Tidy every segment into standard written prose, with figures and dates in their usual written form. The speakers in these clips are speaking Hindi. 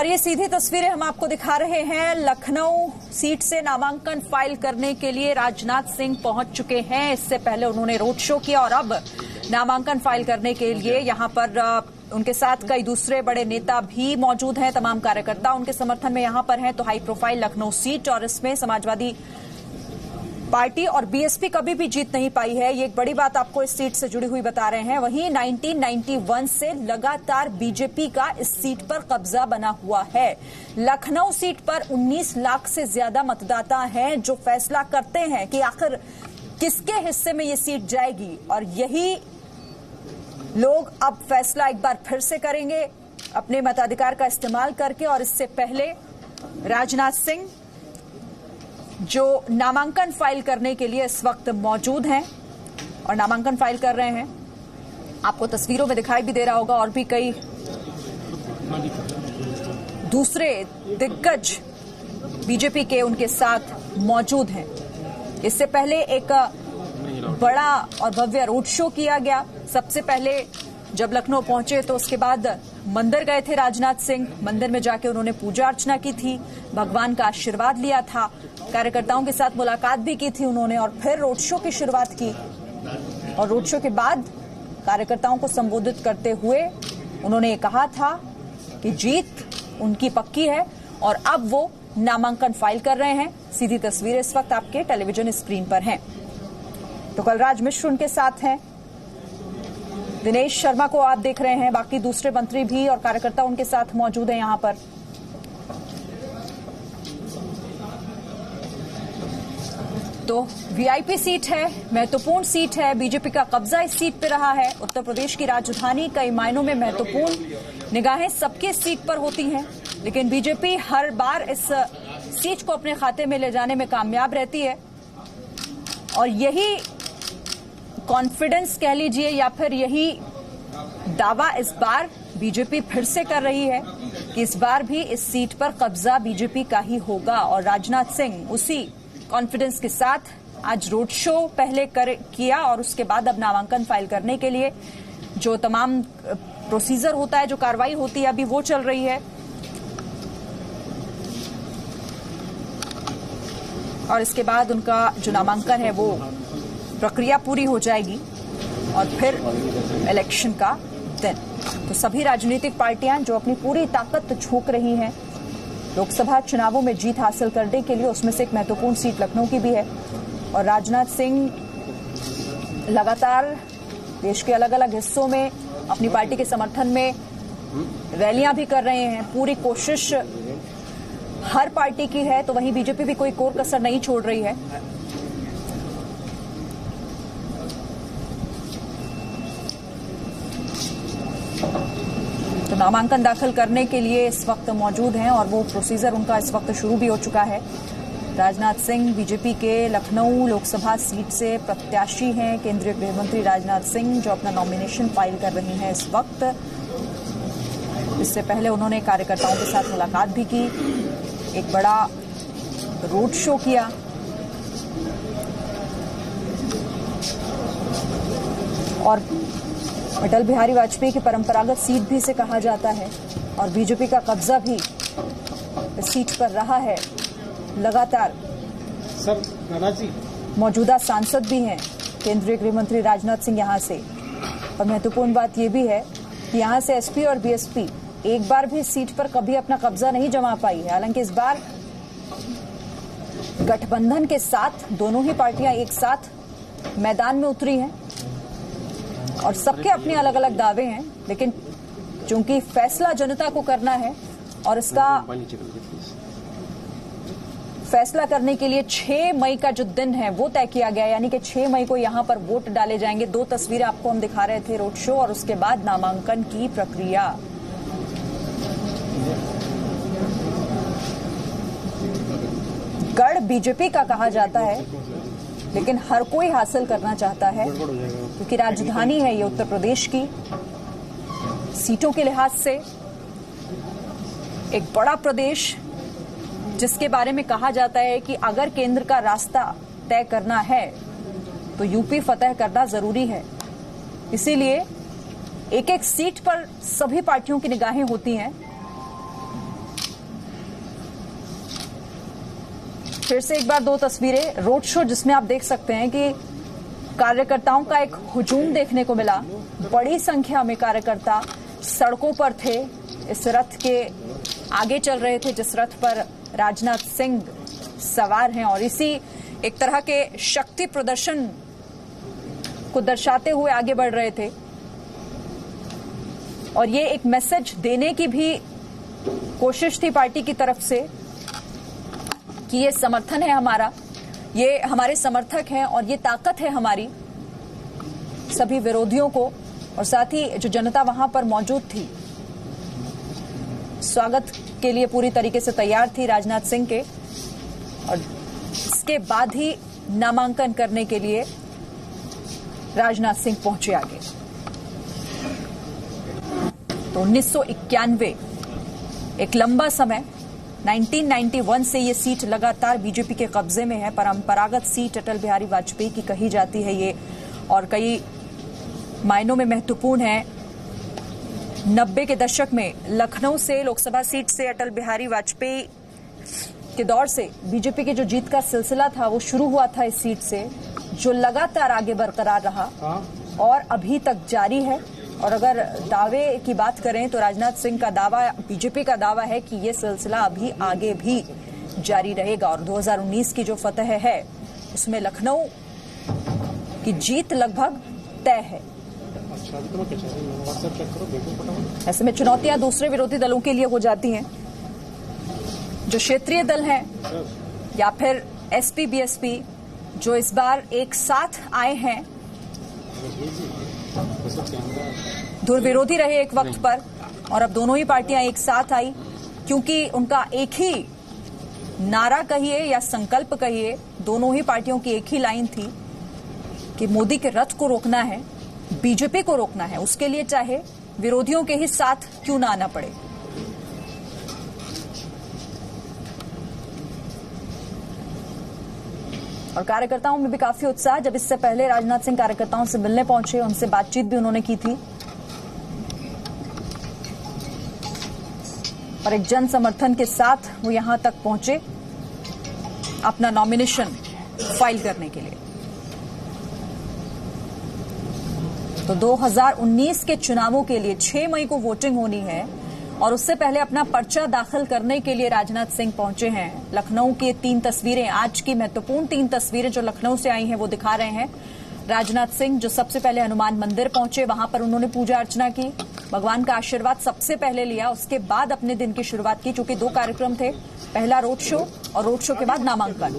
और ये सीधी तस्वीरें हम आपको दिखा रहे हैं। लखनऊ सीट से नामांकन फाइल करने के लिए राजनाथ सिंह पहुंच चुके हैं। इससे पहले उन्होंने रोड शो किया और अब नामांकन फाइल करने के लिए यहां पर उनके साथ कई दूसरे बड़े नेता भी मौजूद हैं। तमाम कार्यकर्ता उनके समर्थन में यहां पर हैं। तो हाई प्रोफाइल लखनऊ सीट और इसमें समाजवादी पार्टी और बीएसपी कभी भी जीत नहीं पाई है। ये एक बड़ी बात आपको इस सीट से जुड़ी हुई बता रहे हैं। वहीं 1991 से लगातार बीजेपी का इस सीट पर कब्जा बना हुआ है। लखनऊ सीट पर 19 लाख से ज्यादा मतदाता हैं जो फैसला करते हैं कि आखिर किसके हिस्से में ये सीट जाएगी, और यही लोग अब फैसला एक बार फिर से करेंगे अपने मताधिकार का इस्तेमाल करके। और इससे पहले राजनाथ सिंह जो नामांकन फाइल करने के लिए इस वक्त मौजूद हैं और नामांकन फाइल कर रहे हैं, आपको तस्वीरों में दिखाई भी दे रहा होगा। और भी कई दूसरे दिग्गज बीजेपी के उनके साथ मौजूद हैं। इससे पहले एक बड़ा और भव्य रोड शो किया गया। सबसे पहले जब लखनऊ पहुंचे तो उसके बाद मंदिर गए थे राजनाथ सिंह। मंदिर में जाके उन्होंने पूजा अर्चना की थी, भगवान का आशीर्वाद लिया था, कार्यकर्ताओं के साथ मुलाकात भी की थी उन्होंने, और फिर रोड शो की शुरुआत की। और रोड शो के बाद कार्यकर्ताओं को संबोधित करते हुए उन्होंने ये कहा था कि जीत उनकी पक्की है और अब वो नामांकन फाइल कर रहे हैं। सीधी तस्वीरें इस वक्त आपके टेलीविजन स्क्रीन पर हैं। तो कलराज मिश्र उनके साथ हैं, दिनेश शर्मा को आप देख रहे हैं, बाकी दूसरे मंत्री भी और कार्यकर्ता उनके साथ मौजूद हैं यहां पर। तो वीआईपी सीट है, महत्वपूर्ण सीट है, बीजेपी का कब्जा इस सीट पर रहा है। उत्तर प्रदेश की राजधानी कई मायनों में महत्वपूर्ण, निगाहें सबके इस सीट पर होती हैं, लेकिन बीजेपी हर बार इस सीट को अपने खाते में ले जाने में कामयाब रहती है। और यही कॉन्फिडेंस कह लीजिए या फिर यही दावा इस बार बीजेपी फिर से कर रही है कि इस बार भी इस सीट पर कब्जा बीजेपी का ही होगा। और राजनाथ सिंह उसी कॉन्फिडेंस के साथ आज रोड शो पहले किया और उसके बाद अब नामांकन फाइल करने के लिए जो तमाम प्रोसीजर होता है, जो कार्रवाई होती है, अभी वो चल रही है। और इसके बाद उनका जो नामांकन है वो प्रक्रिया पूरी हो जाएगी और फिर इलेक्शन का दिन। तो सभी राजनीतिक पार्टियां जो अपनी पूरी ताकत झोंक रही हैं लोकसभा चुनावों में जीत हासिल करने के लिए, उसमें से एक महत्वपूर्ण सीट लखनऊ की भी है। और राजनाथ सिंह लगातार देश के अलग अलग हिस्सों में अपनी पार्टी के समर्थन में रैलियां भी कर रहे हैं। पूरी कोशिश हर पार्टी की है, तो वहीं बीजेपी भी कोई कोर कसर नहीं छोड़ रही है। तो नामांकन दाखिल करने के लिए इस वक्त मौजूद हैं और वो प्रोसीजर उनका इस वक्त शुरू भी हो चुका है। राजनाथ सिंह बीजेपी के लखनऊ लोकसभा सीट से प्रत्याशी हैं। केंद्रीय गृह मंत्री राजनाथ सिंह जो अपना नॉमिनेशन फाइल कर रहे हैं इस वक्त। इससे पहले उन्होंने कार्यकर्ताओं के साथ मुलाकात भी की, एक बड़ा रोड शो किया। और अटल बिहारी वाजपेयी की परंपरागत सीट भी इसे कहा जाता है और बीजेपी का कब्जा भी इस सीट पर रहा है लगातार। मौजूदा सांसद भी हैं केंद्रीय गृह मंत्री राजनाथ सिंह यहां से। और महत्वपूर्ण बात यह भी है कि यहां से एसपी और बीएसपी एक बार भी सीट पर कभी अपना कब्जा नहीं जमा पाई है। हालांकि इस बार गठबंधन के साथ दोनों ही पार्टियां एक साथ मैदान में उतरी हैं और सबके अपने अलग अलग दावे हैं, लेकिन चूंकि फैसला जनता को करना है और इसका फैसला करने के लिए 6 मई का जो दिन है वो तय किया गया, यानी कि 6 मई को यहां पर वोट डाले जाएंगे। 2 तस्वीरें आपको हम दिखा रहे थे, रोड शो और उसके बाद नामांकन की प्रक्रिया। गढ़ बीजेपी का कहा जाता है, लेकिन हर कोई हासिल करना चाहता है क्योंकि राजधानी है ये उत्तर प्रदेश की। सीटों के लिहाज से एक बड़ा प्रदेश जिसके बारे में कहा जाता है कि अगर केंद्र का रास्ता तय करना है तो यूपी फतह करना जरूरी है। इसीलिए एक एक सीट पर सभी पार्टियों की निगाहें होती हैं फिर से एक बार दो तस्वीरें, रोड शो जिसमें आप देख सकते हैं कि कार्यकर्ताओं का एक हुजूम देखने को मिला। बड़ी संख्या में कार्यकर्ता सड़कों पर थे, इस रथ के आगे चल रहे थे जिस रथ पर राजनाथ सिंह सवार हैं, और इसी एक तरह के शक्ति प्रदर्शन को दर्शाते हुए आगे बढ़ रहे थे। और ये एक मैसेज देने की भी कोशिश थी पार्टी की तरफ से कि ये समर्थन है हमारा, ये हमारे समर्थक हैं और ये ताकत है हमारी। सभी विरोधियों को और साथ ही जो जनता वहां पर मौजूद थी स्वागत के लिए पूरी तरीके से तैयार थी राजनाथ सिंह के, और इसके बाद ही नामांकन करने के लिए राजनाथ सिंह पहुंचे आगे। तो 1991 एक लंबा समय, 1991 से ये सीट लगातार बीजेपी के कब्जे में है। परंपरागत सीट अटल बिहारी वाजपेयी की कही जाती है ये, और कई मायनों में महत्वपूर्ण है। 90 के दशक में लखनऊ से लोकसभा सीट से अटल बिहारी वाजपेयी के दौर से बीजेपी की जो जीत का सिलसिला था वो शुरू हुआ था इस सीट से, जो लगातार आगे बरकरार रहा और अभी तक जारी है। और अगर दावे की बात करें तो राजनाथ सिंह का दावा, बीजेपी का दावा है कि ये सिलसिला अभी आगे भी जारी रहेगा। और 2019 की जो फतह है उसमें लखनऊ की जीत लगभग तय है। ऐसे में चुनौतियां दूसरे विरोधी दलों के लिए हो जाती हैं। जो क्षेत्रीय दल हैं या फिर एसपी बीएसपी जो इस बार एक साथ आए हैं, धुर विरोधी रहे एक वक्त पर, और अब दोनों ही पार्टियां एक साथ आई क्योंकि उनका एक ही नारा कहिए या संकल्प कहिए, दोनों ही पार्टियों की एक ही लाइन थी कि मोदी के रथ को रोकना है, बीजेपी को रोकना है, उसके लिए चाहे विरोधियों के ही साथ क्यों ना आना पड़े। और कार्यकर्ताओं में भी काफी उत्साह। जब इससे पहले राजनाथ सिंह कार्यकर्ताओं से मिलने पहुंचे, उनसे बातचीत भी उन्होंने की थी और एक जन समर्थन के साथ वो यहां तक पहुंचे अपना नॉमिनेशन फाइल करने के लिए। तो 2019 के चुनावों के लिए 6 मई को वोटिंग होनी है और उससे पहले अपना पर्चा दाखिल करने के लिए राजनाथ सिंह पहुंचे हैं। लखनऊ की 3 तस्वीरें, आज की महत्वपूर्ण 3 तस्वीरें जो लखनऊ से आई हैं वो दिखा रहे हैं। राजनाथ सिंह जो सबसे पहले हनुमान मंदिर पहुंचे, वहां पर उन्होंने पूजा अर्चना की, भगवान का आशीर्वाद सबसे पहले लिया, उसके बाद अपने दिन की शुरुआत की। चूंकि 2 कार्यक्रम थे, पहला रोड शो और रोड शो के बाद नामांकन।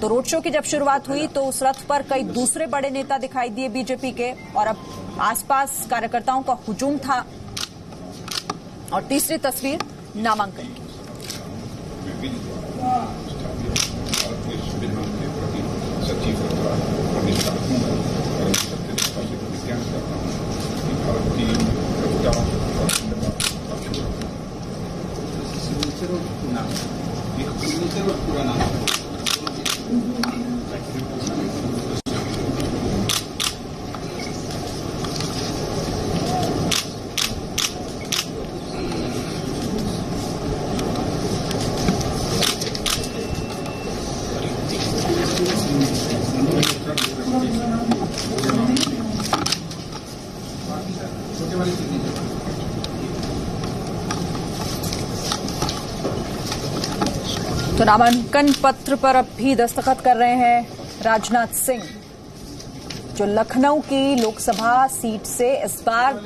तो रोड शो की जब शुरुआत हुई तो उस रथ पर कई दूसरे बड़े नेता दिखाई दिए बीजेपी के, और अब आसपास कार्यकर्ताओं का हुजूम था। और तीसरी तस्वीर नामांकन की। तो नामांकन पत्र पर अब भी दस्तखत कर रहे हैं राजनाथ सिंह, जो लखनऊ की लोकसभा सीट से इस बार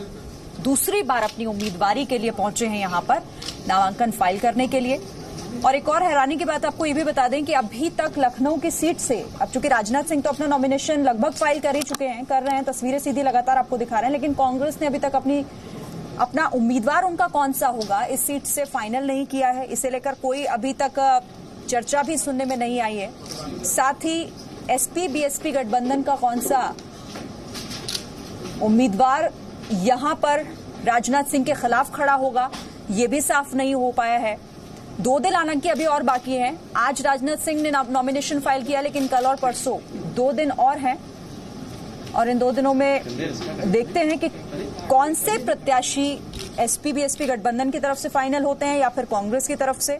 दूसरी बार अपनी उम्मीदवारी के लिए पहुंचे हैं यहां पर नामांकन फाइल करने के लिए। और एक और हैरानी की बात आपको ये भी बता दें कि अभी तक लखनऊ की सीट से, अब चूंकि राजनाथ सिंह तो अपना नॉमिनेशन लगभग फाइल कर ही चुके हैं, कर रहे हैं, तस्वीरें सीधी लगातार आपको दिखा रहे हैं, लेकिन कांग्रेस ने अभी तक अपना उम्मीदवार उनका कौन सा होगा इस सीट से फाइनल नहीं किया है। इसे लेकर कोई अभी तक चर्चा भी सुनने में नहीं आई है। साथ ही एसपी बीएसपी गठबंधन का कौन सा उम्मीदवार यहां पर राजनाथ सिंह के खिलाफ खड़ा होगा, ये भी साफ नहीं हो पाया है। 2 दिन हालांकि अभी और बाकी हैं। आज राजनाथ सिंह ने नॉमिनेशन फाइल किया, लेकिन कल और परसों 2 दिन और हैं, और इन 2 दिनों में देखते हैं कि कौन से प्रत्याशी एसपी बीएसपी गठबंधन की तरफ से फाइनल होते हैं या फिर कांग्रेस की तरफ से।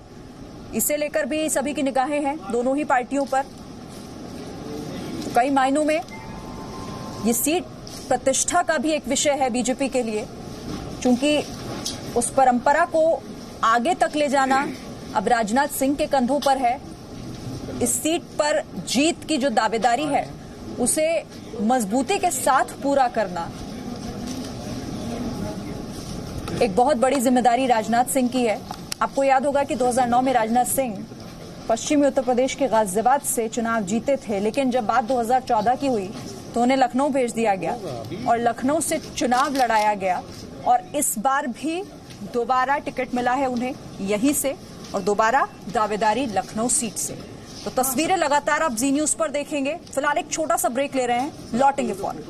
इसे लेकर भी सभी की निगाहें हैं दोनों ही पार्टियों पर। तो कई मायनों में ये सीट प्रतिष्ठा का भी एक विषय है बीजेपी के लिए, क्योंकि उस परंपरा को आगे तक ले जाना अब राजनाथ सिंह के कंधों पर है। इस सीट पर जीत की जो दावेदारी है उसे मजबूती के साथ पूरा करना एक बहुत बड़ी जिम्मेदारी राजनाथ सिंह की है। आपको याद होगा कि 2009 में राजनाथ सिंह पश्चिमी उत्तर प्रदेश के गाजियाबाद से चुनाव जीते थे, लेकिन जब बात 2014 की हुई तो उन्हें लखनऊ भेज दिया गया और लखनऊ से चुनाव लड़ाया गया और इस बार भी दोबारा टिकट मिला है उन्हें यहीं से और दोबारा दावेदारी लखनऊ सीट से। तो तस्वीरें लगातार आप जी न्यूज पर देखेंगे। फिलहाल एक छोटा सा ब्रेक ले रहे हैं, लौटेंगे फौरन।